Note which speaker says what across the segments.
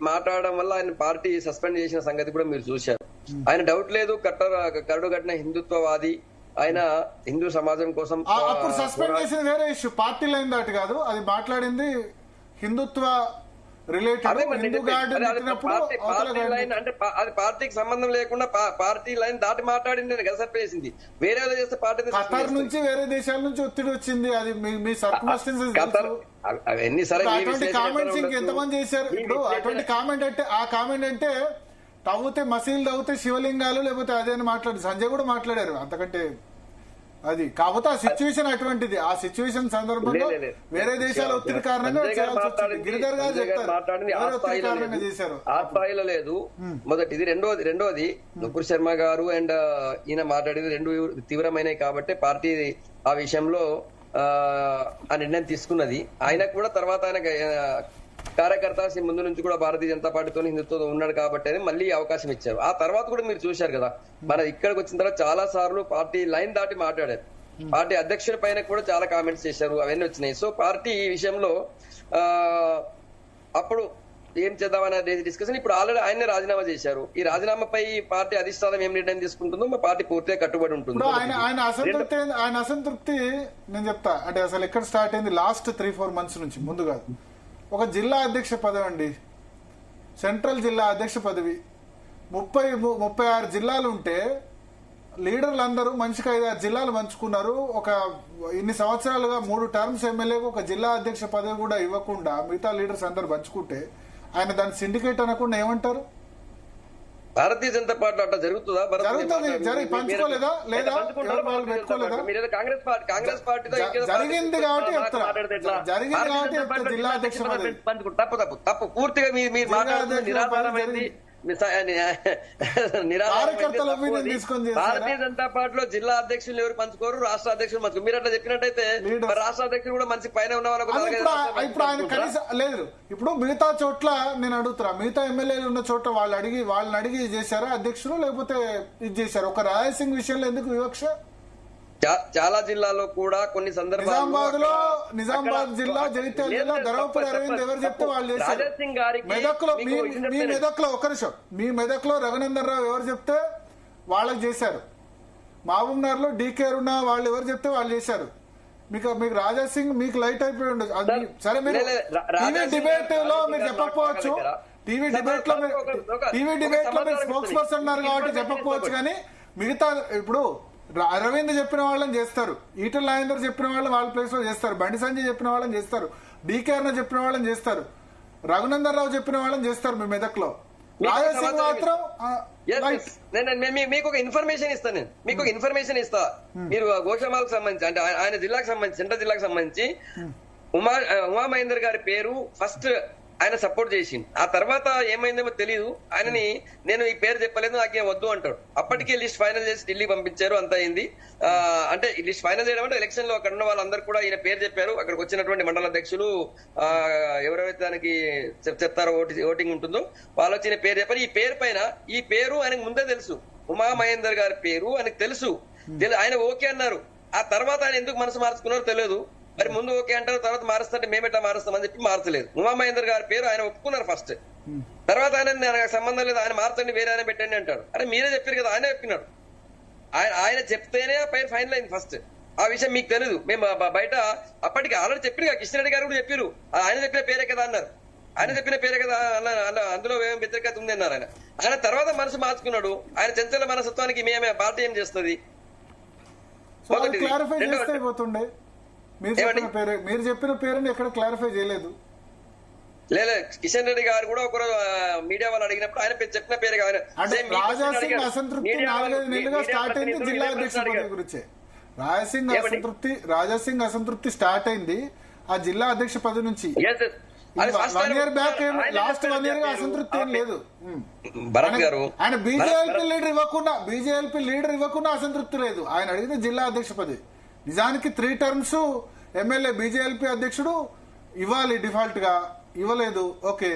Speaker 1: మాట్లాడడం వల్ల ఆయన పార్టీ సస్పెండ్ చేసిన సంగతి కూడా మీరు చూశారు. ఆయన డౌట్ లేదు కరడు కట్టిన హిందుత్వవాది, ఆయన హిందూ సమాజం కోసం.
Speaker 2: అప్పుడు సస్పెండ్ చేసిన వేరే ఇష్యూ, పార్టీ లైన్ దాటి కాదు, అది మాట్లాడింది హిందుత్వ రిలేటెడ్.
Speaker 1: అంటే అది పార్టీకి సంబంధం లేకుండా పార్టీ లైన్ దాటి మాట్లాడింది కదా సరిపేసింది. వేరే చేస్తే పార్టీ
Speaker 2: ఖతర్ నుంచి వేరే దేశాల నుంచి ఒత్తిడి వచ్చింది, అది మీ సర్కమ్స్టాన్సెస్.
Speaker 1: అవన్నీ సరే,
Speaker 2: అటువంటి కామెంట్స్ ఇంకెంతమంది చేశారు? ఇప్పుడు అటువంటి కామెంట్ అంటే, ఆ కామెంట్ అంటే తవ్వుతే మసీలు తవ్వుతే శివలింగాలు లేకపోతే అదే అని మాట్లాడు సంజయ్ కూడా మాట్లాడారు. అంతకంటే అది కాకపోతే ఆ సిచ్యువేషన్ అటువంటిది. ఆ సిచ్యువేషన్ సందర్భంలో వేరే దేశాల ఒత్తిడి కారణంగా గిరిధర్ గారు చెప్తారు చేశారు.
Speaker 1: ఆ స్థాయిలో లేదు మొదటిది. రెండోది నుపుర్ శర్మ గారు అండ్ ఈయన మాట్లాడేది రెండు తీవ్రమైనవి కాబట్టి పార్టీ ఆ విషయంలో ఆ నిర్ణయం తీసుకున్నది. ఆయన కూడా తర్వాత ఆయన కార్యకర్త ముందు నుంచి కూడా భారతీయ జనతా పార్టీతో హిందుత్వం ఉన్నాడు కాబట్టి మళ్ళీ అవకాశం ఇచ్చారు. ఆ తర్వాత కూడా మీరు చూశారు కదా, మన ఇక్కడికి వచ్చిన తర్వాత చాలా సార్లు పార్టీ లైన్ దాటి మాట్లాడారు. పార్టీ అధ్యక్షుల పైన కూడా చాలా కామెంట్స్ చేశారు, అవన్నీ వచ్చినాయి. సో పార్టీ ఈ విషయంలో అప్పుడు ఏం చేద్దామనే డిస్కషన్ ఇప్పుడు ఆల్రెడీ ఆయనే రాజీనామా చేశారు. ఈ రాజీనామాపై పార్టీ అధిష్టానం ఏం నిర్ణయం తీసుకుంటుందో మా పార్టీ పూర్తిగా కట్టుబడి ఉంటుంది.
Speaker 2: ఆయన అసంతృప్తి నేను చెప్తా. అంటే అసలు ఎక్కడ స్టార్ట్ అయింది? లాస్ట్ 3-4 months నుంచి. ముందు కాదు, ఒక జిల్లా అధ్యక్ష పదవి అండి, సెంట్రల్ జిల్లా అధ్యక్ష పదవి. 36 జిల్లాలు ఉంటే లీడర్లు అందరూ మనిషికి 5-6 జిల్లాలు పంచుకున్నారు. ఒక ఇన్ని సంవత్సరాలుగా 3 terms ఎమ్మెల్యేకు ఒక జిల్లా అధ్యక్ష పదవి కూడా ఇవ్వకుండా మిగతా లీడర్స్ అందరు పంచుకుంటే ఆయన దాన్ని సిండికేట్ అనకుండా ఏమంటారు?
Speaker 1: భారతీయ జనతా పార్టీ అట్లా జరుగుతుందా?
Speaker 2: పంచుకోలేదా? లేదా
Speaker 1: కాంగ్రెస్ పార్టీ
Speaker 2: జరిగింది కాబట్టి జిల్లా అధ్యక్ష పదవి
Speaker 1: తప్పు పూర్తిగా మీరు మాట్లాడుతున్న నిరాధారమైంది. భారతీయ జనతా పార్టీలో జిల్లా అధ్యక్షులు ఎవరు పంచుకోరు, రాష్ట్ర అధ్యక్షులు పంచుకోరు. మీరు అట్లా చెప్పినట్టయితే రాష్ట్ర అధ్యక్షులు కూడా మంచి పైన ఉన్న వాళ్ళకు
Speaker 2: ఇప్పుడు ఆయన కనీసం లేదు. ఇప్పుడు మిగతా చోట్ల నేను అడుగుతున్నా, మిగతా ఎమ్మెల్యేలు ఉన్న చోట్ల వాళ్ళని అడిగి చేశారా అధ్యక్షులు, లేకపోతే ఇది చేశారు? ఒక రాయసింగ్ విషయంలో ఎందుకు వివక్ష?
Speaker 1: చాలా జిల్లాలో కూడా కొన్ని సందర్భాల్లో
Speaker 2: నిజామాబాద్ జిల్లా, జగిత్యాల జిల్లా, ధర్మపురి అరవింద్ ఎవరు చెప్తే వాళ్ళు చేశారు. మెదక్లో మీ మెదక్లో ఒక నిమిషం, మీ మెదక్లో రఘునందన్ రావు ఎవరు చెప్తే వాళ్ళకి చేశారు. మహబూబ్నగర్ లో డీకే ఉన్న వాళ్ళు ఎవరు చెప్తే వాళ్ళు చేశారు. మీకు రాజా సింగ్ మీకు లైట్ అయిపోయి ఉండదు. సరే, మీరు టీవీ డిబేట్ లో మీరు చెప్పకపోవచ్చు, టీవీ డిబేట్ లో మీరు స్పోక్స్ పర్సన్ ఉన్నారు కాబట్టి చెప్పకపోవచ్చు. కానీ మిగతా ఇప్పుడు అరవింద్ చెప్పిన వాళ్ళని చేస్తారు, ఈటల రాజేందర్ చెప్పిన వాళ్ళని వాళ్ళ ప్లేస్ లో చేస్తారు, బండి సంజయ్ చెప్పిన వాళ్ళని చేస్తారు, డీకే అన్న చెప్పిన వాళ్ళని చేస్తారు, రఘునందన్ రావు చెప్పిన వాళ్ళని చేస్తారు. మీ మెదక్లో రాజాసింగ్ మాత్రం
Speaker 1: మీకు ఒక ఇన్ఫర్మేషన్ ఇస్తాను. నేను మీకు ఒక ఇన్ఫర్మేషన్ ఇస్తా. మీరు గోషామాలకు సంబంధించి, అంటే ఆయన జిల్లాకు సంబంధించి, సెంట్రల్ జిల్లాకు సంబంధించి ఉమా మహేందర్ గారి పేరు ఫస్ట్ ఆయన సపోర్ట్ చేసింది. ఆ తర్వాత ఏమైందేమో తెలియదు. ఆయనని నేను ఈ పేరు చెప్పలేదు, నాకేం వద్దు అంటాడు. అప్పటికే లిస్ట్ ఫైనల్ చేసి ఢిల్లీ పంపించారు, అంత అయింది. అంటే ఈ లిస్ట్ ఫైనల్ చేయడం అంటే ఎలక్షన్ లో అక్కడ ఉన్న వాళ్ళందరూ కూడా ఈయన పేరు చెప్పారు. అక్కడికి వచ్చినటువంటి మండల అధ్యక్షులు ఎవరైతే దానికి చెప్తారో ఓటింగ్ ఉంటుందో వాళ్ళు వచ్చిన పేరు చెప్పారు. ఈ పేరు పైన ఈ పేరు ఆయనకు ముందే తెలుసు, ఉమా మహేందర్ గారి పేరు ఆయనకు తెలుసు. ఆయన ఓకే అన్నారు. ఆ తర్వాత ఆయన ఎందుకు మనసు మార్చుకున్నారో తెలియదు. మరి ముందు ఓకే అంటారు, తర్వాత మారుస్తుంటే మేమెట్లా మారుస్తామని చెప్పి మార్చలేదు. ఉమా మహేందర్ గారి పేరు ఆయన ఒప్పుకున్నారు ఫస్ట్. తర్వాత ఆయన నాకు సంబంధం లేదు, ఆయన మార్చండి, వేరే ఆయన పెట్టండి అంటాడు. అరే మీరే చెప్పారు కదా, ఆయన చెప్పినాడు. ఆయన చెప్తేనే ఆ పేరు ఫైనల్ అయింది ఫస్ట్. ఆ విషయం మీకు తెలియదు. మేము బయట అప్పటికి ఆల్రెడీ చెప్పారు, కిషన్ రెడ్డి గారు కూడా చెప్పారు, ఆయన చెప్పిన పేరే కదా అన్నారు. ఆయన చెప్పిన పేరే కదా, అందులో ఏం వ్యతిరేకత ఉంది అన్నారు. ఆయన తర్వాత మనసు మార్చుకున్నాడు. ఆయన చంచల మనస్తత్వానికి మేమే పార్టీ ఏం చేస్తుంది?
Speaker 2: మీరు చెప్పిన పేరుని ఎక్కడ క్లారిఫై చేయలేదు.
Speaker 1: లేదు, కిషన్ రెడ్డి గారు కూడా ఒకరోజు మీడియా వాళ్ళు అడిగినప్పుడు ఆయన చెప్పిన పేరు కాదు.
Speaker 2: రాజాసింగ్ అసంతృప్తి 4-5 నెలలుగా స్టార్ట్ అయింది జిల్లా అధ్యక్ష పదవి గురించే. రాజాసింగ్ అసంతృప్తి స్టార్ట్ అయింది ఆ జిల్లా అధ్యక్ష పదవి నుంచి. 1 year బ్యాక్, లాస్ట్ 1 year గా అసంతృప్తి ఏం లేదు. ఆయన బీజేపీ లీడర్ ఇవ్వకుండా అసంతృప్తి లేదు. ఆయన అడిగింది జిల్లా అధ్యక్ష పదవి. నిజానికి 3 terms ఎమ్మెల్యే బీజేపీ అధ్యక్షుడు ఇవ్వాలి, డిఫాల్ట్ గా ఇవ్వలేదు. ఓకే,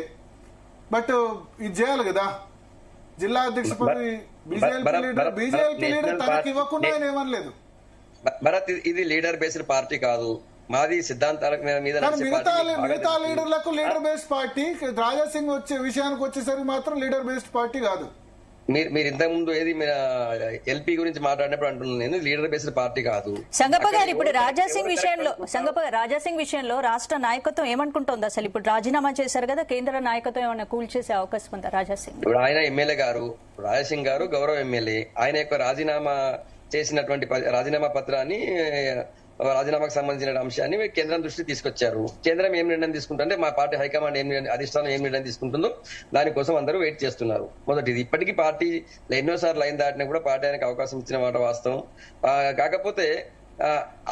Speaker 2: బట్ ఇది చేయాలి కదా జిల్లా అధ్యక్ష పదవి. బీజేపీ లీడర్ తనకి ఇవ్వకుండా ఆయన ఏమనలేదు.
Speaker 1: భరత్, ఇది లీడర్ బేస్డ్ పార్టీ కాదు. మాది సిద్ధాంతాల మీద నడిచే
Speaker 2: మిగతా
Speaker 1: పార్టీ మీకు బాగా
Speaker 2: మిగతా
Speaker 1: తెలుసు.
Speaker 2: లీడర్లకు leader based party, Raja Singh వచ్చే విషయానికి వచ్చేసరికి మాత్రం లీడర్ బేస్డ్ పార్టీ కాదు.
Speaker 1: మీరు ఇంతకు ముందు ఏది ఎల్పీ గురించి మాట్లాడినప్పుడు అంటున్నాను, నేను లీడర్ బేస్డ్ పార్టీ కాదు.
Speaker 3: సంగప్ప గారు, ఇప్పుడు రాజా సింగ్ విషయంలో రాష్ట్ర నాయకత్వం ఏమనుకుంటోంది అసలు? ఇప్పుడు రాజీనామా చేశారు కదా, కేంద్ర నాయకత్వం ఏమైనా కూల్ చేసే అవకాశం ఉందా రాజా సింగ్?
Speaker 1: ఇప్పుడు ఆయన ఎమ్మెల్యే గారు, రాజా సింగ్ గారు గౌరవ ఎమ్మెల్యే, ఆయన యొక్క రాజీనామా చేసినటువంటి రాజీనామా పత్రాన్ని, రాజీనామాకు సంబంధించిన అంశాన్ని కేంద్రం దృష్టికి తీసుకొచ్చారు. కేంద్రం ఏం నిర్ణయం తీసుకుంటుంటే మా పార్టీ హైకమాండ్ అధిష్టానం ఏం నిర్ణయం తీసుకుంటుందో దానికోసం అందరూ వెయిట్ చేస్తున్నారు. మొదటిది, ఇప్పటికీ పార్టీ ఎన్నోసార్లు లైన్ దాటినా కూడా పార్టీ ఆయనకు అవకాశం ఇచ్చిన మాట వాస్తవం. కాకపోతే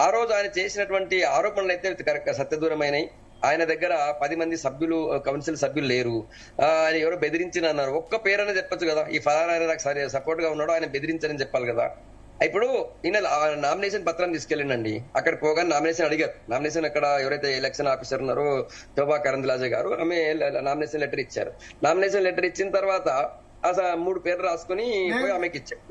Speaker 1: ఆ రోజు ఆయన చేసినటువంటి ఆరోపణలు అయితే సత్యదూరమైనవి. ఆయన దగ్గర 10 మంది సభ్యులు, కౌన్సిల్ సభ్యులు లేరు, ఆయన ఎవరో బెదిరించిన అన్నారు. ఒక్క పేరైనా చెప్పొచ్చు కదా, ఈ ఫలానా ఆయన నాకు సపోర్ట్ గా ఉన్నాడో ఆయన బెదిరించారని చెప్పాలి కదా. ఇప్పుడు ఈయన నామినేషన్ పత్రం తీసుకెళ్ళిండండి. అక్కడ పోగానే నామినేషన్ అడిగారు. నామినేషన్ అక్కడ ఎవరైతే ఎలక్షన్ ఆఫీసర్ ఉన్నారో శోభా కరంద్లాజే గారు, ఆమె నామినేషన్ లెటర్ ఇచ్చారు. నామినేషన్ లెటర్ ఇచ్చిన తర్వాత అసలు 3 పేర్లు రాసుకుని పోయి ఆమెకి ఇచ్చారు.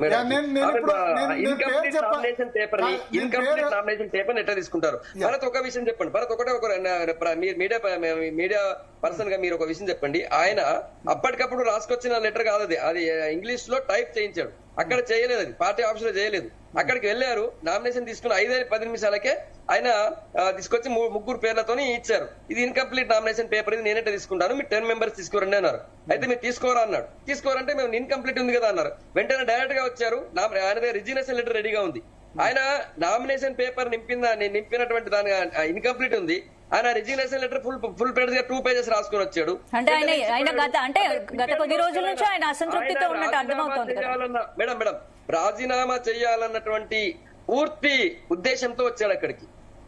Speaker 1: ఇన్కంప్లీట్ నామినేషన్ పేపర్ ఎట్లా తీసుకుంటారు? భరత్ ఒక విషయం చెప్పండి, భరత్ ఒకటే మీడియా పర్సన్ గా మీరు ఒక విషయం చెప్పండి. ఆయన అప్పటికప్పుడు రాసుకొచ్చిన లెటర్ కాదు అది, అది ఇంగ్లీష్ లో టైప్ చేయించాడు. అక్కడ చేయలేదు, అది పార్టీ ఆఫీస్ లో చేయలేదు. అక్కడికి వెళ్ళారు, నామినేషన్ తీసుకుని 5-10 నిమిషాలకే ఆయన తీసుకొచ్చి 3 పేర్లతోని ఇచ్చారు. ఇది ఇన్కంప్లీట్ నామినేషన్ పేపర్, ఇది నేనంటే తీసుకుంటాను, మీరు 10 మెంబర్స్ తీసుకోరండి అన్నారు. అయితే మీరు తీసుకోరా అన్నాడు. తీసుకోరంటే మేము ఇన్కంప్లీట్ ఉంది కదా అన్నారు. వెంటనే డైరెక్ట్ గా వచ్చారు, ఆయన దగ్గర రిజిగ్నేషన్ లెటర్ రెడీగా ఉంది. ఆయన నామినేషన్ పేపర్ నింపినటువంటి దాని ఇన్కంప్లీట్ ఉంది. ఆయన రిజిగ్నేషన్ లెటర్ ఫుల్ పేజ్ గా 2 పేజెస్ రాసుకొని వచ్చాడు.
Speaker 3: అంటే ఆయన గత కొద్ది రోజుల నుంచి ఆయన అసంతృప్తితో ఉన్నట్టు అర్థమవుతోంది.
Speaker 1: మేడం రాజీనామా చేయాలన్నటువంటి పూర్తి ఉద్దేశంతో వచ్చాడు అక్కడికి.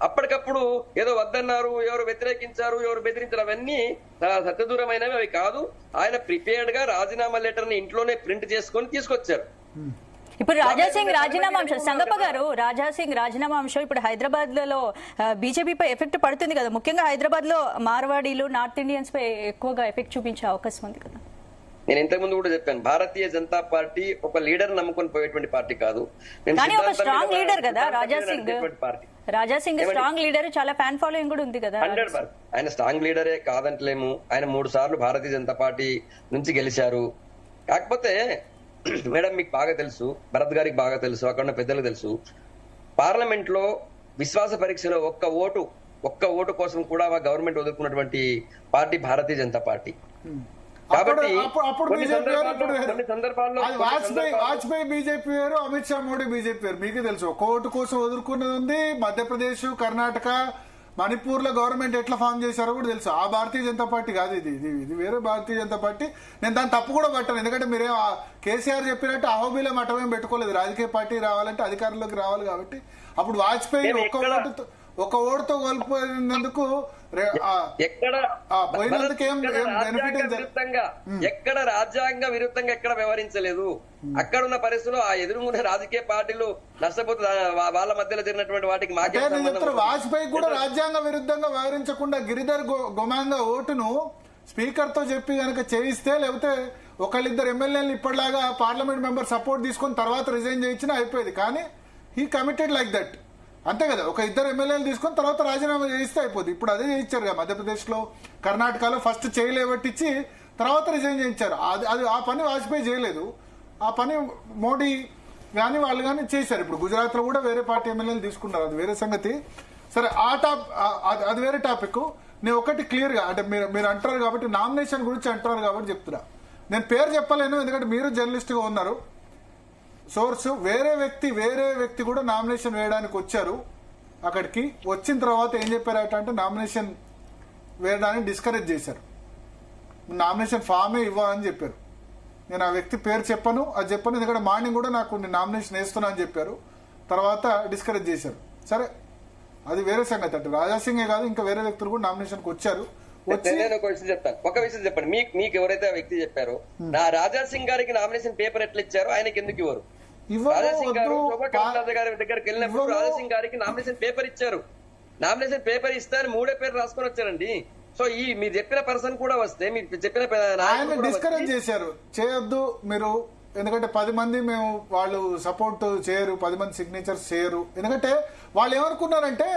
Speaker 1: అప్పటికప్పుడు ఏదో వద్దన్నారు, ఎవరు వ్యతిరేకించారు, ఎవరు బెదిరించారు, అవన్నీ సత్యదూరమైనవి, అవి కాదు. ఆయన ప్రిపేర్డ్ గా రాజీనామా లెటర్ ని ఇంట్లోనే ప్రింట్ చేసుకొని తీసుకొచ్చారు.
Speaker 3: ఇప్పుడు రాజా సింగ్ రాజీనామా అంశం, సంగప్ప గారు, రాజా సింగ్ రాజీనామా అంశం ఇప్పుడు హైదరాబాద్ లో బీజేపీపై ఎఫెక్ట్ పడుతుంది కదా. ముఖ్యంగా హైదరాబాద్ లో మార్వాడీలు, నార్త్ ఇండియన్స్ పై ఎక్కువగా ఎఫెక్ట్ చూపించే అవకాశం ఉంది కదా.
Speaker 1: నేను ఇంతకు ముందు కూడా చెప్పాను, భారతీయ జనతా పార్టీ ఒక లీడర్ నమ్ముకొని పోయేటువంటి పార్టీ కాదు.
Speaker 3: కానీ ఒక స్ట్రాంగ్ లీడర్ కదా రాజా సింగ్. రాజా సింగ్ స్ట్రాంగ్ లీడర్, చాలా ఫ్యాన్ ఫాలోయింగ్ కూడా ఉంది కదా.
Speaker 1: 100%. ఆయన స్ట్రాంగ్ లీడరే కాదంటలేము. ఆయన 3 సార్లు భారతీయ జనతా పార్టీ నుంచి గెలిచారు. కాకపోతే మేడం మీకు బాగా తెలుసు, భరత్ గారికి బాగా తెలుసు, అక్కడ ఉన్న పెద్దలకు తెలుసు, పార్లమెంట్ లో విశ్వాస పరీక్షలో ఒక్క ఓటు కోసం కూడా government వదులుకున్నటువంటి party Bharatiya Janata party. కాబట్టి కొన్ని సందర్భాల్లో
Speaker 2: వాజ్పేయి బీజేపీ వేరు, అమిత్ షా మోడీ బీజేపీ వేరు. మీకు తెలుసు, ఒక్క ఓటు కోసం వదులుకున్నది ఉంది. మధ్యప్రదేశ్, కర్ణాటక, మణిపూర్ లో గవర్నమెంట్ ఎట్లా ఫామ్ చేశారో కూడా తెలుసు. ఆ భారతీయ జనతా పార్టీ కాదు, ఇది వేరే భారతీయ జనతా పార్టీ. నేను దాన్ని తప్పు కూడా పట్టాను, ఎందుకంటే మీరేం కేసీఆర్ చెప్పినట్టు అహోబీలో మఠమేం పెట్టుకోలేదు. రాజకీయ పార్టీ రావాలంటే అధికారంలోకి రావాలి. కాబట్టి అప్పుడు వాజ్పేయి ఒక ఓటుతో కోల్పోయినందుకు
Speaker 1: ఎక్కడ రాజ్యాంగ విరుద్ధంగా ఎక్కడ వ్యవహరించలేదు. అక్కడ ఉన్న పరిస్థితుల్లో ఆ ఎదురుగున్న రాజకీయ పార్టీలు నష్టపోతే వాళ్ళ మధ్యలో జరిగినటువంటి వాటికి
Speaker 2: వాజ్పేయి కూడా రాజ్యాంగ విరుద్ధంగా వ్యవహరించకుండా గిరిధర్ గొమాంగా ఓటును స్పీకర్ తో చెప్పి కనుక చేయిస్తే, లేకపోతే ఒకళ్ళిద్దరు ఎమ్మెల్యేలు ఇప్పటిలాగా పార్లమెంట్ మెంబర్ సపోర్ట్ తీసుకుని తర్వాత రిజైన్ చేయించినా అయిపోయేది. కానీ హీ కమిటెడ్ లైక్ దట్, అంతే కదా. ఒక 2 ఎమ్మెల్యేలు తీసుకొని తర్వాత రాజీనామా చేయిస్తే అయిపోతుంది. ఇప్పుడు అదే చేయించారు కదా మధ్యప్రదేశ్ లో, కర్ణాటకలో. ఫస్ట్ చేయలేబట్టించి తర్వాత రిజైన్ చేయించారు. అది ఆ పని వాజ్పేయి చేయలేదు. ఆ పని మోడీ కానీ వాళ్ళు కానీ చేశారు. ఇప్పుడు గుజరాత్ లో కూడా వేరే పార్టీ ఎమ్మెల్యేలు తీసుకున్నారు, అది వేరే సంగతి. సరే, అది వేరే టాపిక్. నేను ఒకటి క్లియర్ గా, అంటే మీరు అంటారు కాబట్టి, నామినేషన్ గురించి అంటారు కాబట్టి చెప్తున్నా. నేను పేరు చెప్పలేను, ఎందుకంటే మీరు జర్నలిస్ట్ గా ఉన్నారు. సోర్స్ వేరే వ్యక్తి కూడా నామినేషన్ వేయడానికి వచ్చారు. అక్కడికి వచ్చిన తర్వాత ఏం చెప్పారట అంటే, నామినేషన్ వేయడానికి డిస్కరేజ్ చేశారు. నామినేషన్ ఫామే ఇవ్వాలని చెప్పారు. నేను ఆ వ్యక్తి పేరు చెప్పను, ఎందుకంటే మార్నింగ్ కూడా నాకు నామినేషన్ వేస్తున్నా అని చెప్పారు. తర్వాత డిస్కరేజ్ చేశారు. సరే, అది వేరే సంగతి. అంటే రాజా సింగే కాదు, ఇంకా వేరే వ్యక్తులు కూడా నామినేషన్కి వచ్చారు.
Speaker 1: నేను ఒక విషయం చెప్పండి. మీకు ఎవరైతే ఆ వ్యక్తి చెప్పారో, నా రాజా సింగ్ గారికి నామినేషన్ పేపర్ ఎట్లా ఇచ్చారో ఆయనకి ఎందుకు ఇవ్వరు? రాజా సింగ్ గారు గారి దగ్గరికి వెళ్ళినప్పుడు రాజా సింగ్ గారికి నామినేషన్ పేపర్ ఇచ్చారు. నామినేషన్ పేపర్ ఇస్తే 3 పేర్లు రాసుకొని వచ్చారండి. సో ఈ మీరు చెప్పిన పర్సన్ కూడా వస్తే, మీరు చెప్పిన
Speaker 2: డిస్కరేజ్ చేశారు, చేయొద్దు మీరు, ఎందుకంటే 10 మంది మేము వాళ్ళు సపోర్ట్ చేయరు, 10 మంది సిగ్నేచర్స్ చేయరు. ఎందుకంటే వాళ్ళు ఏమనుకున్నారంటే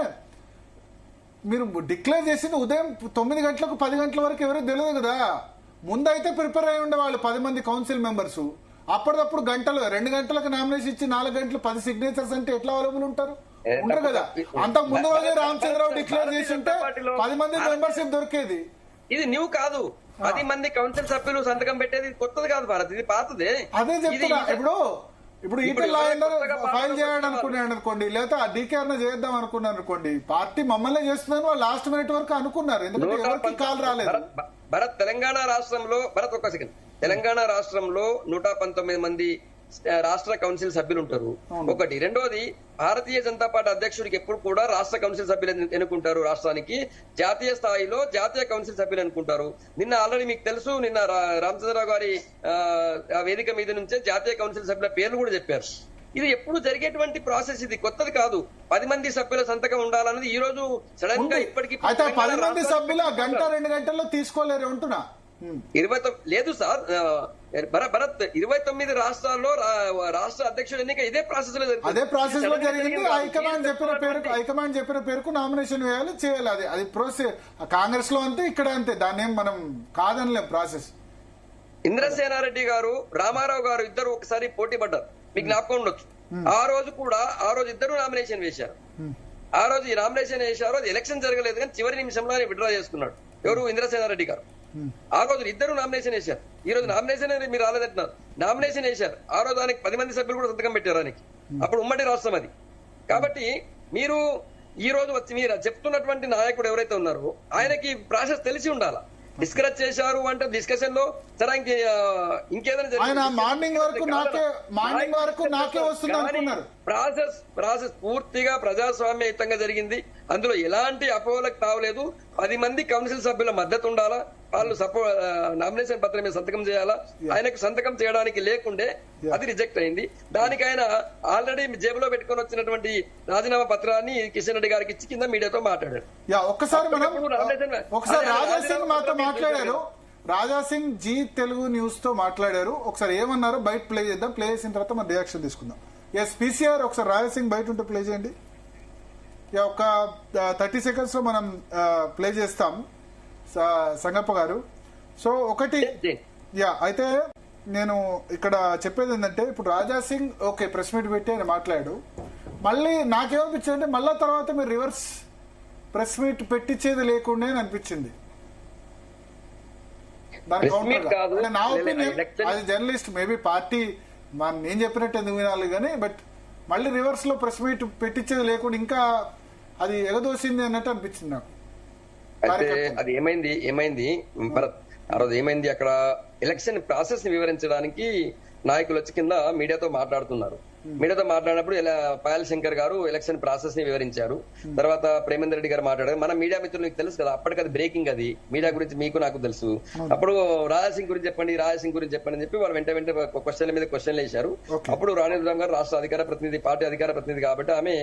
Speaker 2: మీరు డిక్లేర్ చేసింది ఉదయం 9 గంటలకు 10 గంటల వరకు ఎవరికి తెలియదు కదా. ముందైతే ప్రిపేర్ అయి ఉండేవాళ్ళు 10 మంది కౌన్సిల్ మెంబర్స్. అప్పటికప్పుడు గంటలు 2 గంటలకు నామినేషన్ ఇచ్చి 4 గంటలు 10 సిగ్నేచర్స్ అంటే ఎట్లా అవైలబుల్ ఉంటారు? ఉంటారు కదా. అంతకు ముందు రోజే రామచంద్రరావు డిక్లేర్ చేసి ఉంటే 10 మంది మెంబర్షిప్ దొరికేది.
Speaker 1: ఇది న్యూ కాదు. 10 మంది కౌన్సిల్ సభ్యులు సంతకం పెట్టేది కొత్తది కాదు భారత్, ఇది పాతదే.
Speaker 2: అదే చెప్తున్నా. ఇప్పుడు ఈటెల ఫైల్ చేయాలని అనుకున్నాడు అనుకోండి, లేదా డీకేఆర్ చేద్దాం అనుకున్నారు అనుకోండి, పార్టీ మమ్మల్ని చేస్తుందని వాళ్ళు లాస్ట్ మినిట్ వరకు అనుకున్నారు. ఎందుకంటే ఎవరికి కాల్ రాలేదు.
Speaker 1: భరత్ తెలంగాణ రాష్ట్రంలో ఒక్క సెకండ్, తెలంగాణ రాష్ట్రంలో 119 మంది రాష్ట్ర కౌన్సిల్ సభ్యులు ఉంటారు. ఒకటి. రెండోది, భారతీయ జనతా పార్టీ అధ్యక్షుడికి ఎప్పుడు కూడా రాష్ట్ర కౌన్సిల్ సభ్యులు ఎన్నుకుంటారు రాష్ట్రానికి. జాతీయ స్థాయిలో జాతీయ కౌన్సిల్ సభ్యులు ఎన్నుకుంటారు. నిన్న ఆల్రెడీ మీకు తెలుసు, నిన్న రామచంద్రరావు గారి వేదిక మీద నుంచే జాతీయ కౌన్సిల్ సభ్యుల పేర్లు కూడా చెప్పారు. ఇది ఎప్పుడు జరిగేటువంటి ప్రాసెస్, ఇది కొత్తది కాదు. 10 మంది సభ్యుల సంతకం ఉండాలన్నది ఈ రోజు సడన్ గా ఇప్పటికీ
Speaker 2: 10 మంది సభ్యులు గంట 2 గంటల్లో తీసుకోలేరు అంటున్నా.
Speaker 1: 20 లేదు సార్ భరత్, 29 రాష్ట్రాల్లో రాష్ట్ర అధ్యక్షుడు ఎన్నిక ఇదే ప్రాసెస్ లో
Speaker 2: అదే ప్రాసెస్ లో జరిగింది. హైకమాండ్ చెప్పిన పేరుకు నామినేషన్ వేయాలి, చేయాలి. అది ప్రాసెస్. కాంగ్రెస్ లో అంతే, ఇక్కడ అంతే. దాన్ని ఏం మనం కాదనిలేం ప్రాసెస్.
Speaker 1: ఇంద్రసేనారెడ్డి గారు, రామారావు గారు ఇద్దరు ఒకసారి పోటీ పడ్డారు, మీకు జ్ఞాపకం ఉండొచ్చు. ఆ రోజు ఇద్దరు నామినేషన్ వేశారు. ఆ రోజు ఈ నామినేషన్ వేశారు, అది ఎలక్షన్ జరగలేదు కానీ చివరి నిమిషంలోనే విత్డ్రా చేసుకున్నాడు. ఎవరు? ఇంద్రసేనారెడ్డి గారు. ఆ రోజు ఇద్దరు నామినేషన్ వేశారు. ఈ రోజు నామినేషన్ మీరు రాలేదంటున్నారు. నామినేషన్ వేశారు. ఆ రోజు దానికి 10 మంది సభ్యులు కూడా సంతకం పెట్టారు దానికి. అప్పుడు ఉమ్మడి రాష్ట్రం అది. కాబట్టి మీరు ఈ రోజు వచ్చి మీరు చెప్తున్నటువంటి నాయకుడు ఎవరైతే ఉన్నారో ఆయనకి ప్రాసెస్ తెలిసి ఉండాలా. డిస్కరేజ్ చేశారు అంటే డిస్కషన్ లో సరే ఇంకేదైనా
Speaker 2: మార్నింగ్ వరకు నాకే వస్తుంది అనుకున్నారు.
Speaker 1: ప్రాసెస్ పూర్తిగా ప్రజాస్వామ్యయుతంగా జరిగింది. అందులో ఎలాంటి అపోహలకు తావలేదు. 10 మంది కౌన్సిల్ సభ్యుల మద్దతు ఉండాలా, వాళ్ళు నామినేషన్ పత్రం మీద సంతకం చేయాలా. ఆయనకు సంతకం చేయడానికి లేకుండే అది రిజెక్ట్ అయింది. దానికి ఆయన ఆల్రెడీ జేబులో పెట్టుకొని వచ్చినటువంటి రాజీనామా పత్రాన్ని కిషన్ రెడ్డి గారికి ఇచ్చి కింద మీడియాతో మాట్లాడారు.
Speaker 2: ఒకసారి రాజాసింగ్ మాతో మాట్లాడారు. రాజాసింగ్ జీ తెలుగు న్యూస్ తో మాట్లాడారు. ఒకసారి ఏమన్నారో బయట ప్లే చేద్దాం. ప్లే చేసిన తర్వాత మన రియాక్షన్ తీసుకుందాం. పీసీఆర్ ఒకసారి రాజాసింగ్ బయట ఉంటే ప్లే చేయండి. ఒక 30 సెకండ్స్ లో మనం ప్లే చేస్తాం సంగప్ప గారు. సో ఒకటి అయితే నేను ఇక్కడ చెప్పేది ఏంటంటే, ఇప్పుడు రాజాసింగ్ ఓకే ప్రెస్ మీట్ పెట్టి ఆయన మాట్లాడు. మళ్ళీ నాకేమనిపించింది అంటే మళ్ళా తర్వాత మీరు రివర్స్ ప్రెస్ మీట్ పెట్టించేది లేకుండా అనిపించింది. దాని కౌంటర్ నా ఒపీనియన్ అది జర్నలిస్ట్ మేబీ పార్టీ నేను చెప్పినట్టు ఎందుకు వినాలి కానీ, బట్ మళ్ళీ రివర్స్ లో ప్రెస్ మీట్ పెట్టించేది లేకుండా ఇంకా అది ఎగదోసింది అన్నట్టు అనిపించింది నాకు.
Speaker 1: అయితే అది ఏమైంది భరత్, ఆ రోజు ఏమైంది, అక్కడ ఎలక్షన్ ప్రాసెస్ ని వివరించడానికి నాయకులు వచ్చి కింద మీడియాతో మాట్లాడుతున్నారు. మీడియాతో మాట్లాడినప్పుడు పాయల్ శంకర్ గారు ఎలక్షన్ ప్రాసెస్ ని వివరించారు. తర్వాత ప్రేమేందర్ రెడ్డి గారు మాట్లాడారు. మన మీడియా మిత్రులు తెలుసు కదా, అప్పటికది బ్రేకింగ్, అది మీడియా గురించి మీకు నాకు తెలుసు. అప్పుడు రాజాసింగ్ గురించి చెప్పండి అని చెప్పి వాళ్ళు వెంట క్వశ్చన్ల మీద క్వశ్చన్లు వేశారు. అప్పుడు రాణిరామ్ గారు రాష్ట్ర అధికార ప్రతినిధి, పార్టీ అధికార ప్రతినిధి కాబట్టి ఆమె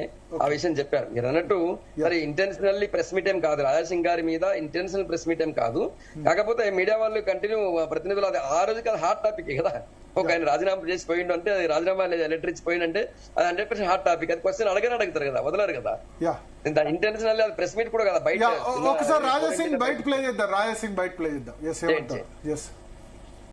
Speaker 1: ఆ విషయం చెప్పారు. మీరు అన్నట్టు మరి ఇంటెన్షనల్లీ ప్రెస్ మీట్ ఏం కాదు, రాజాసింగ్ గారి మీద ఇంటెన్షనల్ ప్రెస్ మీట్ ఏం కాదు. కాకపోతే మీడియా వాళ్ళు కంటిన్యూ ప్రతినిధులు అది ఆ రోజుకి అది హాట్ టాపిక్ కదా. ఒక ఆయన రాజీనామా చేసి పోయిండు అంటే, అది రాజీనామా లెటర్ ఇచ్చి పోయిందంటే అది 100% హాట్ టాపిక్. అది క్వశ్చన్ అడుగుతారు కదా, వదలరు కదా. ఇంటెన్షనల్ ప్రెస్ మీట్ కూడా కదా. బయట
Speaker 2: ఒకసారి రాజాసింగ్ బయట ప్లే చేద్దాం.